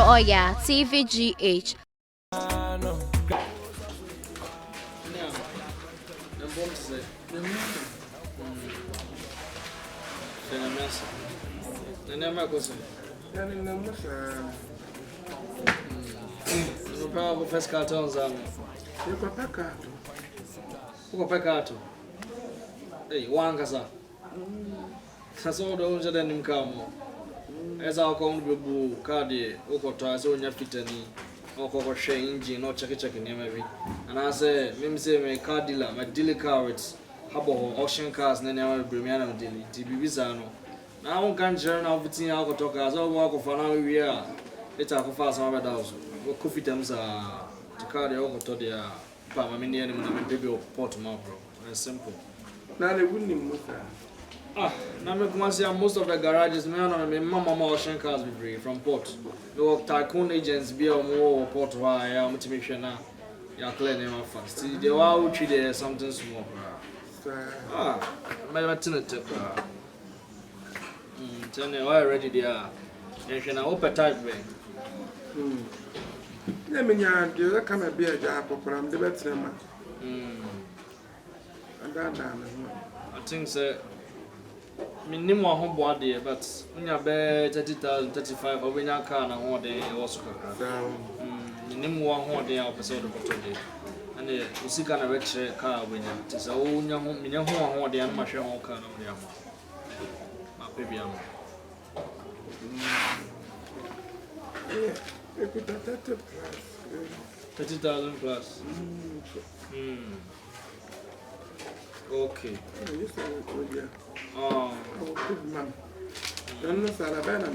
OyaaTVgh. First cartons are peccato. Hey, one casa. Sasso don't let him come. As our come to be cardi, Okota, so your fitani, or cover engine, or checking maybe. And I say, Mim say, my car dealer, my daily carrots, Habo, auction cars, and then I will bring me out of daily, TVgh. Now, I can't journal of the thing I could talk as I walk of an hour. We are. Let's talk fast over those. Coffee terms are to carry over to the Pamamian and baby of Portmore. It's simple. Now they wouldn't move. Now most of the garages, man, I mean, Mamma Ocean cars be free from port. No tycoon agents be or more port wire, motivation now. You're clear name of fast. They are treat there something small. My maternity. Tell you already there. You can open type way. Let me know, come a beer job for the better. And that I think so. Minimum home body, but when you're 30,000, 35, or when you're car and one day, also minimum 1 day episode of today. And the Usika and a car when it's a own young minimum 1 day and my share all car on the amount. My baby. 30,000 plus. Okay. Oh, good man. Don't know Sarabana,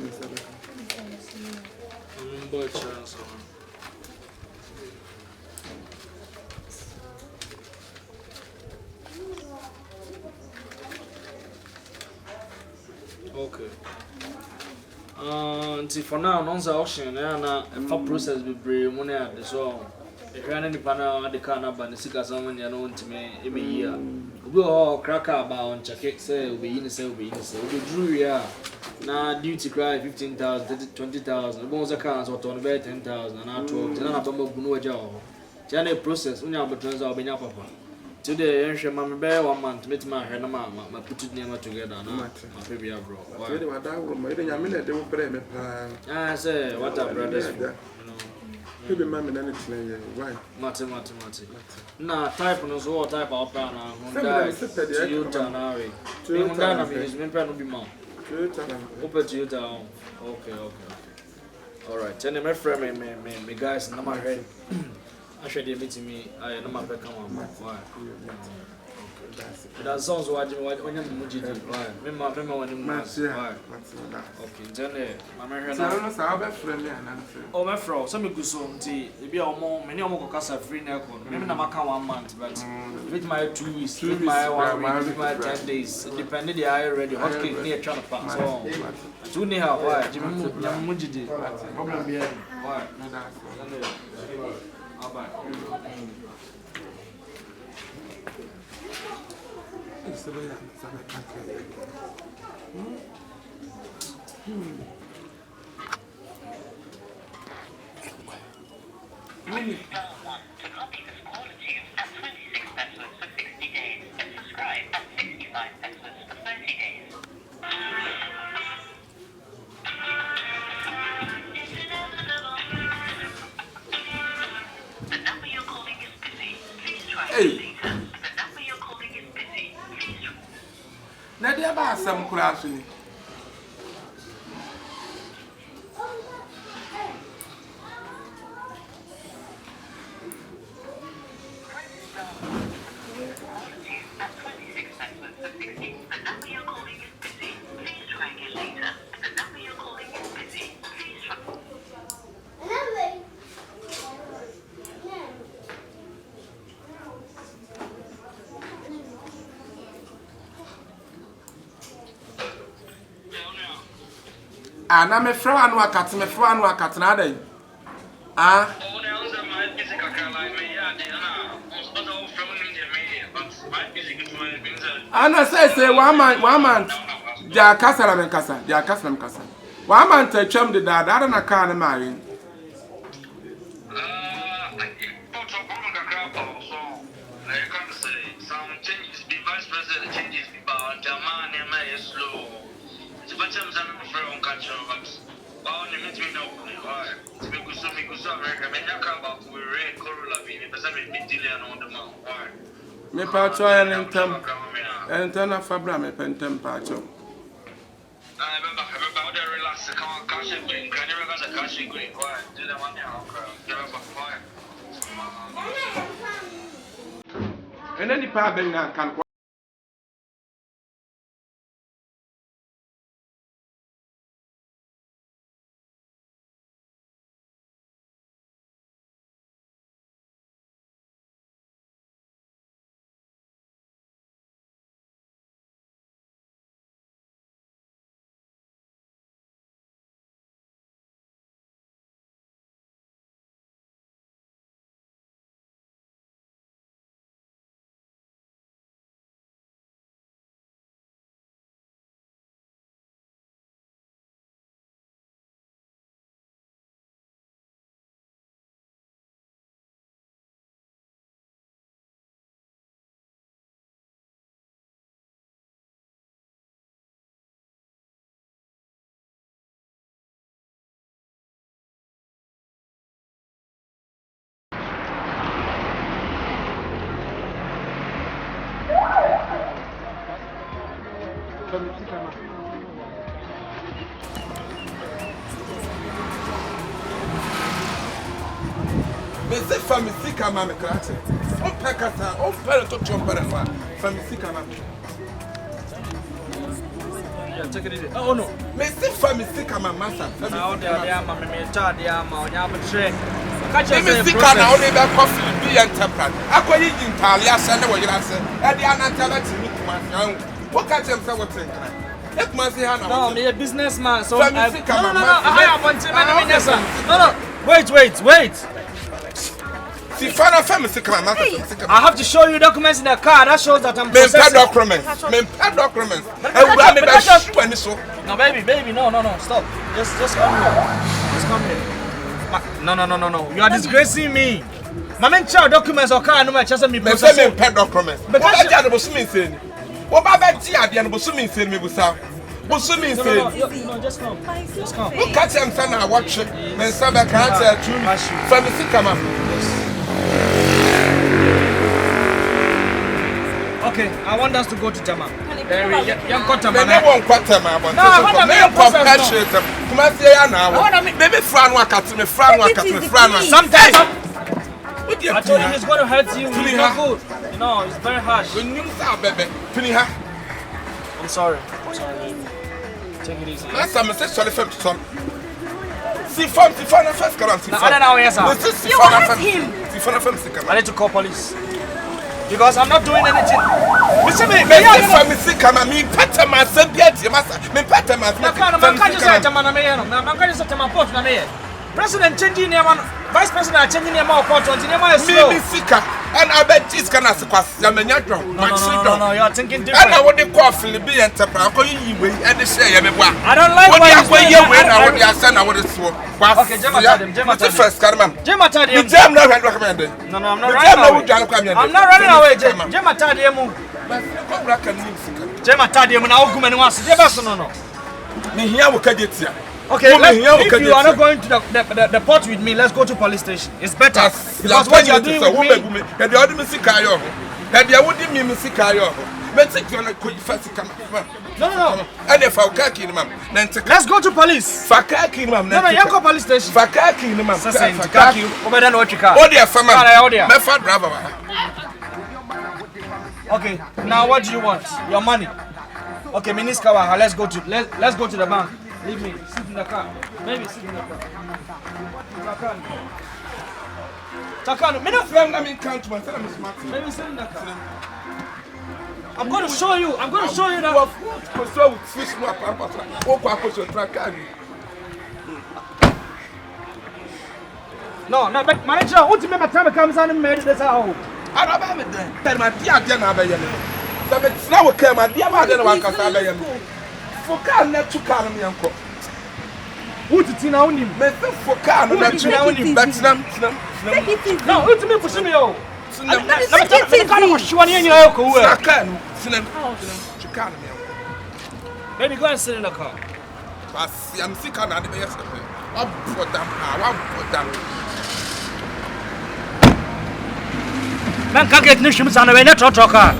okay. For now, non auction, and a process will be money at the so. If you're any panel at the corner, but the sicker someone you know to me every year. We all cracker about check say will be in the sale, be in the sale. We drew ya now duty cry 15,000, 20,000. The bones accounts or on about 10,000 and I 12. Then I'm about no job. Journey process when you have turns out being your papa. Today, I'm sure my bear 1 month, meet my hair, my put it near together. My baby, bro. I say, what up, brothers? Maybe mammy and anything, right? Mate. Nah, type on us all type of plan. Toyota now. Toyota is me plan to be mom. Open Toyota. Okay. Alright, tell me my friend, me guys, no my head. Actually, they meeting me. I know my back come on. Why? That sounds what you want to do. Why? Remember when you must. Why? Okay, tell me. My friend. Oh, my friend. Some good song. If you are more, many more cars are free now. Maybe not my 1 month, but with my 2 weeks, with my 1 week, with my 10 days, depending the area already. Hot cake near China Pass. So, two near why? Jimmy Mujidi. Problem be why? To copy this quality at 26 pesos for 60 days and subscribe at 65 pesos for 30 days. The number you're calling is busy. Please try later. The number you're calling is busy. Please try. Now, there are some crashing. Na me fra anu akate me fra anu akate na dey ana say 1 month ja kasa na me kasa 1 month atwam de da na car na mari Me pacho and tem and ten of Fabra me pentem pacho. And then the pardon can Mese famisi kama me krate. O pekata, o pere to chompere no. Famisi kama. Yeah, take it easy. Oh no. Mese famisi kama masa. Now they are mama me cha they are ma onya betre. Catch Mese kana only be coffee be and temper. Akoyi Italia send we yira se. E dia na tell it me kuma. What catch them say what think. No, I'm a businessman, so no. I want to No. Wait. I have to show you documents in the car that shows that I'm possessing. Documents. No, baby, no, stop. Just come here. No. You are disgracing me. My man, child documents or car, no man, just me possessing. Documents. But what about No, just come. Look at him, son. I watch it. Then Sabah can't tell you. Family come up. Okay, I want us to go to Tama. Young Kotama. I won't cut them. I want to sometimes I told him it's going to hurt you. It's not good. No, it's very harsh. I'm sorry. Take it easy. Last time I said sorry for some. See, first currency. I don't know, yes, sir. You want him? I need to call police. Because I'm not doing anything. Listen to me. President changing name and Vice President changing name of court. And I bet this can ask questions. No, you are thinking different. And I want to call Philippi and Tapper. And the say, I don't like what you're doing. I want to swap. Okay, Gemma, first, Carman. Gemma, I'm not recommending. No, I'm not running away. I'm not running away. Gemma, Tadium, now, woman wants to no. Me here will get it here. Okay, if you are not going to the port with me, let's go to police station. It's better. Because what you are doing with me... No. Let's go to police. No, you go police station. Okay, now what do you want? Your money. Okay, Miniskawa, let's go to the bank. Leave me. Sit in the car. Maybe sit in the car. Takano, me not friend. I mean, count one. Tell me smart. Maybe sit in the car. I'm going to show you. that. No, but manager, what do you make time comes and made this out? I don't have it. Tell my dear Jenna. So now come and dear Madden. Foka na tuka me yanko. Wuti na onim. Me foka na tuka betinam. No, wuti me push me o. Na me ka na hwa ne nyina yoko wo. Saka no. Sinam. Tuka me yanko. Baby, go and sit in the car. Pasi am sika na de be yes. Wa bodam wa bodam. Man ka get ni shim sana we na totoka.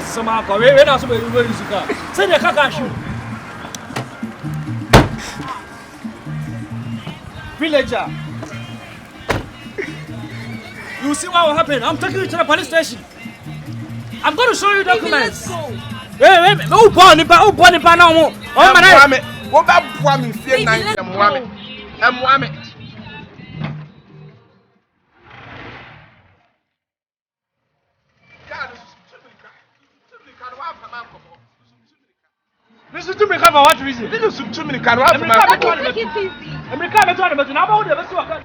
Sama ko we na so be sika. Say the kaka shoot. Villager. You see what will happen? I'm taking you to the police station. I'm going to show you documents. Wait. Oh, born now. Oh, man. Go back, Kwame. Fear nine. Mwame. Listen to me, cover what reason? This is too many can have my America, but now about the best worker.